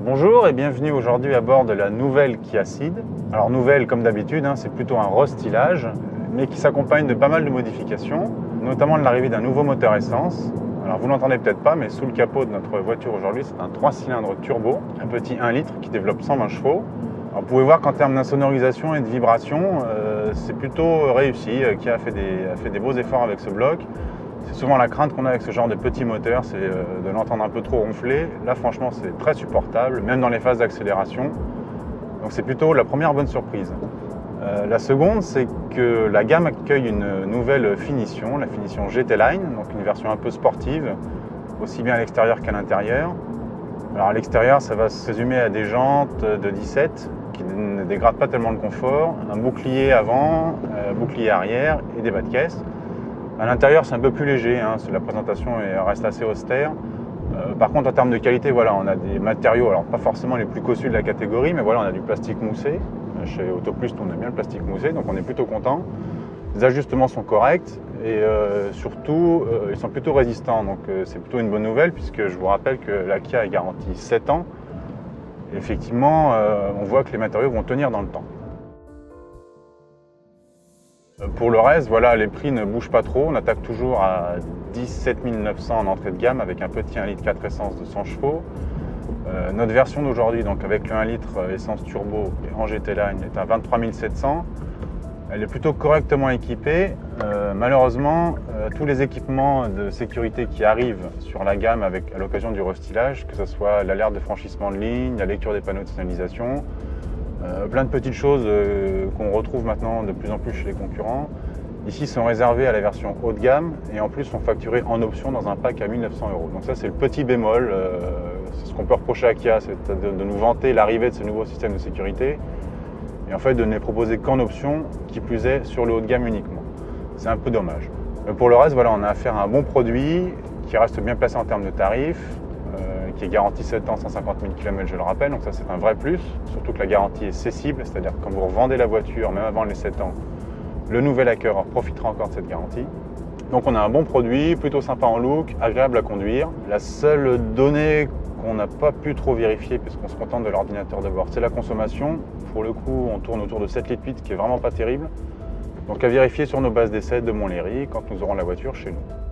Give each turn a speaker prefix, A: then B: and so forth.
A: Bonjour et bienvenue aujourd'hui à bord de la nouvelle Kia Ceed. Alors nouvelle comme d'habitude, c'est plutôt un restylage, mais qui s'accompagne de pas mal de modifications, notamment de l'arrivée d'un nouveau moteur essence. Alors vous l'entendez peut-être pas, mais sous le capot de notre voiture aujourd'hui, c'est un 3 cylindres turbo, un petit 1 litre qui développe 120 chevaux. Alors, vous pouvez voir qu'en termes d'insonorisation et de vibration, c'est plutôt réussi. Kia a fait des beaux efforts avec ce bloc. C'est souvent la crainte qu'on a avec ce genre de petit moteur, c'est de l'entendre un peu trop ronfler. Là franchement c'est très supportable, même dans les phases d'accélération. Donc c'est plutôt la première bonne surprise. La seconde, c'est que la gamme accueille une nouvelle finition, la finition GT Line, donc une version un peu sportive, aussi bien à l'extérieur qu'à l'intérieur. Alors à l'extérieur, ça va se résumer à des jantes de 17 qui ne dégradent pas tellement le confort, un bouclier avant, bouclier arrière et des bas de caisse. À l'intérieur, c'est un peu plus léger, la présentation reste assez austère. Par contre, en termes de qualité, voilà, on a des matériaux, alors pas forcément les plus cossus de la catégorie, mais voilà, on a du plastique moussé. Chez Autoplus, on aime bien le plastique moussé, donc on est plutôt content. Les ajustements sont corrects et surtout, ils sont plutôt résistants. Donc c'est plutôt une bonne nouvelle puisque je vous rappelle que la Kia est garantie 7 ans. Et effectivement, on voit que les matériaux vont tenir dans le temps. Pour le reste, voilà, les prix ne bougent pas trop. On attaque toujours à 17 900 en entrée de gamme avec un petit 1 litre 4 essence de 100 chevaux. Notre version d'aujourd'hui, donc avec le 1 litre essence turbo en GT Line, est à 23 700. Elle est plutôt correctement équipée. Malheureusement, tous les équipements de sécurité qui arrivent sur la gamme à l'occasion du restylage, que ce soit l'alerte de franchissement de ligne, la lecture des panneaux de signalisation, plein de petites choses qu'on retrouve maintenant de plus en plus chez les concurrents. Ici sont réservées à la version haut de gamme et en plus sont facturées en option dans un pack à 1 900 €. Donc ça c'est le petit bémol, c'est ce qu'on peut reprocher à Kia, c'est de nous vanter l'arrivée de ce nouveau système de sécurité et en fait de ne les proposer qu'en option, qui plus est sur le haut de gamme uniquement. C'est un peu dommage. Mais pour le reste, voilà, on a affaire à un bon produit qui reste bien placé en termes de tarifs, qui est garanti 7 ans, 150 000 km, je le rappelle, donc ça c'est un vrai plus, surtout que la garantie est cessible, c'est-à-dire que quand vous revendez la voiture, même avant les 7 ans, le nouvel acquéreur profitera encore de cette garantie. Donc on a un bon produit, plutôt sympa en look, agréable à conduire. La seule donnée qu'on n'a pas pu trop vérifier, puisqu'on se contente de l'ordinateur de bord, c'est la consommation. Pour le coup, on tourne autour de 7,8 litres, qui est vraiment pas terrible. Donc à vérifier sur nos bases d'essai de Montlhéry quand nous aurons la voiture chez nous.